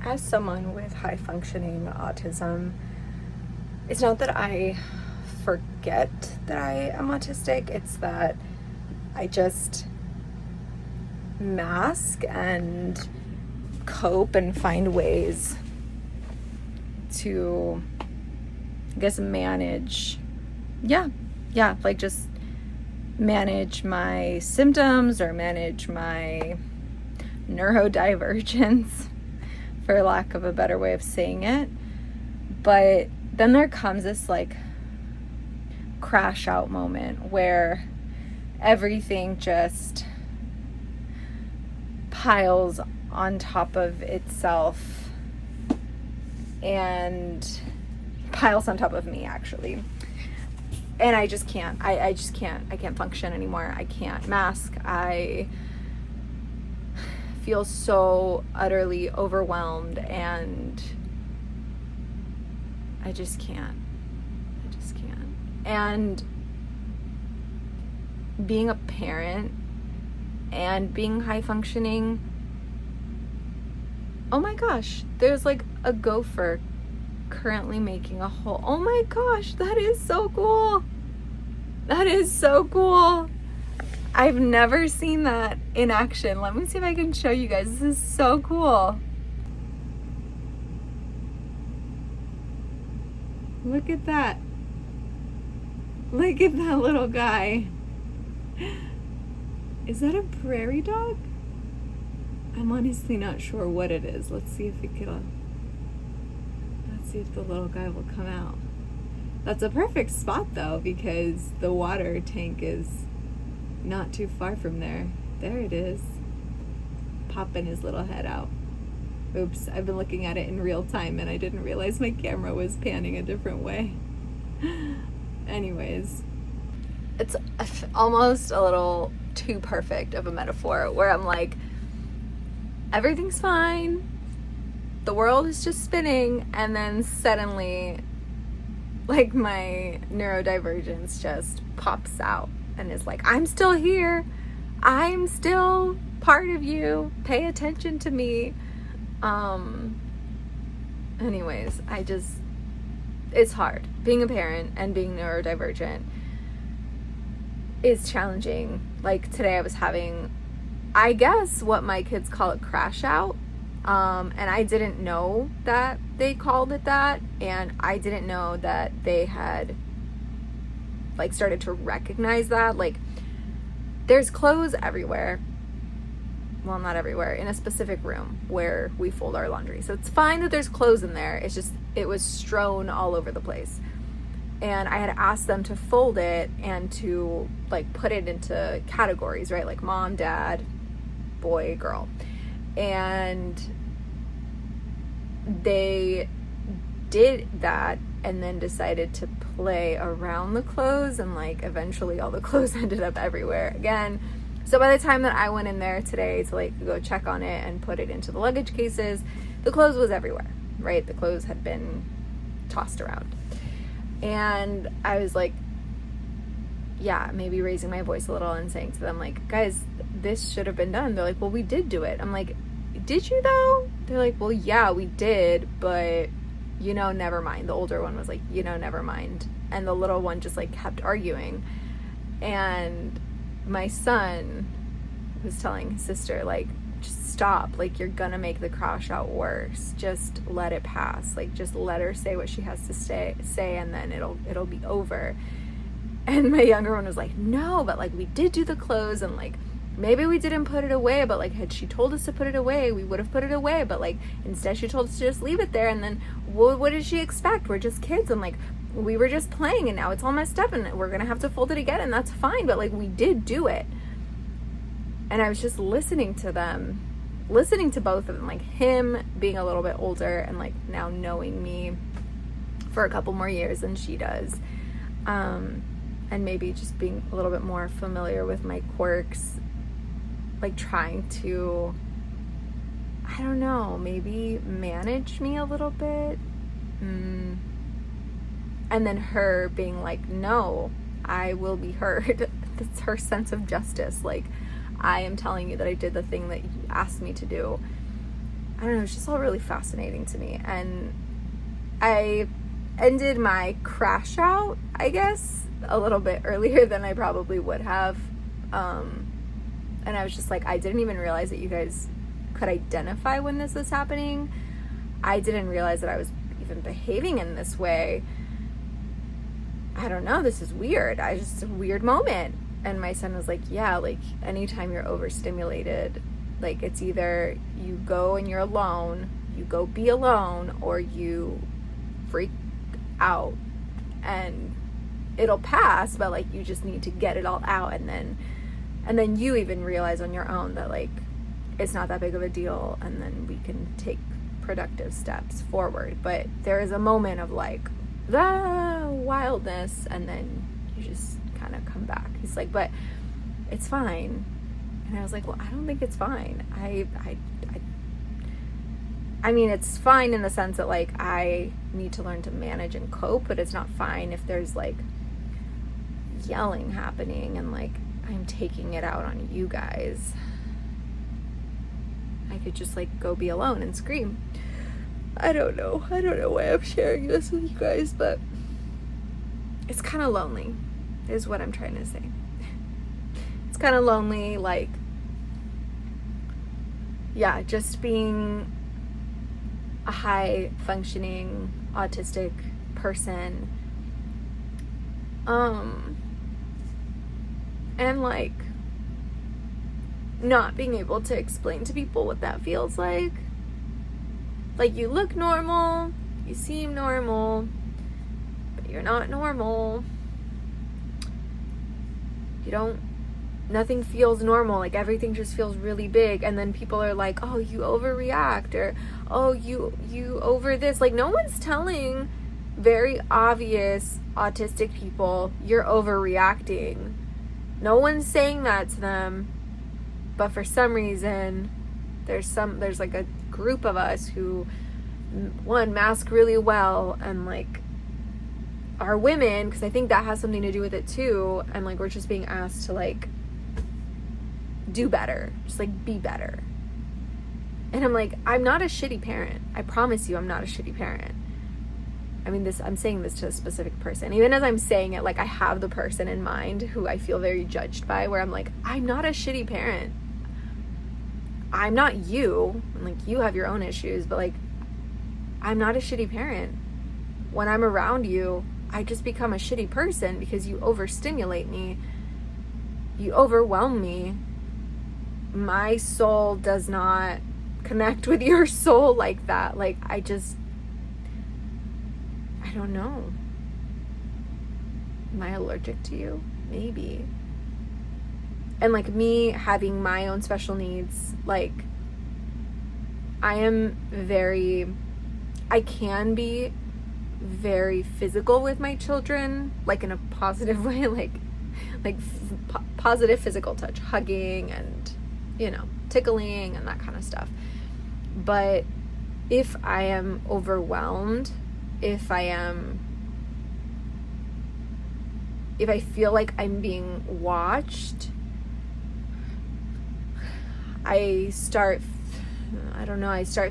as someone with high functioning autism, it's not that I forget that I am autistic, it's that I just mask and cope and find ways to, I guess, manage, like just manage my symptoms or manage my neurodivergence, for lack of a better way of saying it. But then there comes this like crash out moment where everything just piles on top of itself and piles on top of me, actually. And I just can't. I just can't. I can't function anymore. I can't mask. I feel so utterly overwhelmed, and I just can't. And being a parent and being high functioning, oh my gosh, there's like a gopher currently making a hole. Oh my gosh, that is so cool. That is so cool. I've never seen that in action. Let me see if I can show you guys. This is so cool. Look at that. Look at that little guy. Is that a prairie dog? I'm honestly not sure what it is. Let's see if the little guy will come out. That's a perfect spot though, because the water tank is not too far from there. There it is. Popping his little head out. Oops, I've been looking at it in real time and I didn't realize my camera was panning a different way. Anyways, it's almost a little too perfect of a metaphor where I'm like, everything's fine, the world is just spinning, and then suddenly like my neurodivergence just pops out and is like, I'm still here, I'm still part of you, pay attention to me. Anyways, it's hard. Being a parent and being neurodivergent is challenging. Like today I was having, I guess what my kids call a crash out. And I didn't know that they called it that. And I didn't know that they had like started to recognize that. Like there's clothes everywhere. Well, not everywhere, in a specific room where we fold our laundry. So it's fine that there's clothes in there. It's just, it was strewn all over the place. And I had asked them to fold it and to like put it into categories, right? Like mom, dad, boy, girl. And they did that and then decided to play around the clothes, and like eventually all the clothes ended up everywhere again. So by the time that I went in there today to like go check on it and put it into the luggage cases, the clothes was everywhere, right? The clothes had been tossed around. And I was like, yeah, maybe raising my voice a little and saying to them like, guys, this should have been done. They're like, well, we did do it. I'm like, did you though? They're like, well, yeah, we did, but never mind. The older one was like, never mind. And the little one just like kept arguing. And my son was telling his sister, like, just stop, like you're gonna make the crash out worse, just let it pass, like just let her say what she has to say and then it'll be over. And my younger one was like, no, but like we did do the clothes, and like maybe we didn't put it away, but like had she told us to put it away, we would have put it away, but like instead she told us to just leave it there. And then what did she expect? We're just kids, and like we were just playing, and now it's all messed up and we're gonna have to fold it again, and that's fine, but like we did do it. And I was just listening to both of them, like him being a little bit older and like now knowing me for a couple more years than she does, and maybe just being a little bit more familiar with my quirks, like trying to, I don't know, maybe manage me a little bit. And then her being like, no, I will be heard. That's her sense of justice. Like, I am telling you that I did the thing that you asked me to do. I don't know, it's just all really fascinating to me. And I ended my crash out, I guess, a little bit earlier than I probably would have. And I was just like, I didn't even realize that you guys could identify when this was happening. I didn't realize that I was even behaving in this way. I don't know, this is weird. Just a weird moment. And my son was like, yeah, like anytime you're overstimulated, like it's either you go and you're alone, you go be alone, or you freak out and it'll pass, but like you just need to get it all out, and then you even realize on your own that like it's not that big of a deal, and then we can take productive steps forward. But there is a moment of like the wildness, and then you just kind of come back. He's like, but it's fine. And I was like, well, I don't think it's fine. I mean, it's fine in the sense that like I need to learn to manage and cope, but it's not fine if there's like yelling happening and like I'm taking it out on you guys. I could just like go be alone and scream. I don't know why I'm sharing this with you guys, but it's kind of lonely is what I'm trying to say. It's kind of lonely, like, yeah, just being a high functioning autistic person, and like not being able to explain to people what that feels like you look normal, you seem normal, but you're not normal. Nothing feels normal, like everything just feels really big, and then people are like, oh, you overreact, or oh, you over this. Like, no one's telling very obvious autistic people you're overreacting. No one's saying that to them, but for some reason there's like a group of us who, one, mask really well and like are women, because I think that has something to do with it too, and like we're just being asked to like do better, just like be better. And I'm like, I'm not a shitty parent. I promise you I'm not a shitty parent. I mean, I'm saying this to a specific person. Even as I'm saying it, like I have the person in mind who I feel very judged by, where I'm like, I'm not a shitty parent. I'm not you. And like, you have your own issues, but like, I'm not a shitty parent. When I'm around you, I just become a shitty person because you overstimulate me. You overwhelm me. My soul does not connect with your soul like that. Like, I don't know. Am I allergic to you? Maybe. And like me having my own special needs, like I can be very physical with my children, like in a positive way, like positive physical touch, hugging and, you know, tickling and that kind of stuff. But if I am overwhelmed, if I feel like I'm being watched, I start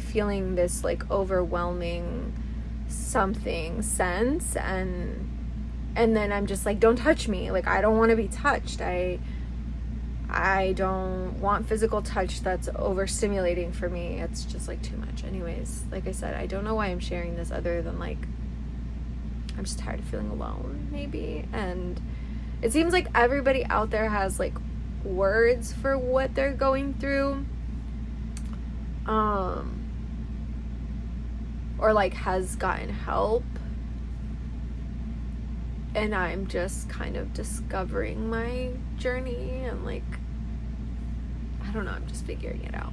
feeling this like overwhelming sense, and then I'm just like, don't touch me. Like, I don't want to be touched. I don't want physical touch that's overstimulating for me. It's just like too much. Anyways, like I said, I don't know why I'm sharing this other than like I'm just tired of feeling alone, maybe. And it seems like everybody out there has like words for what they're going through, or like has gotten help, and I'm just kind of discovering my journey, and like, I don't know, I'm just figuring it out.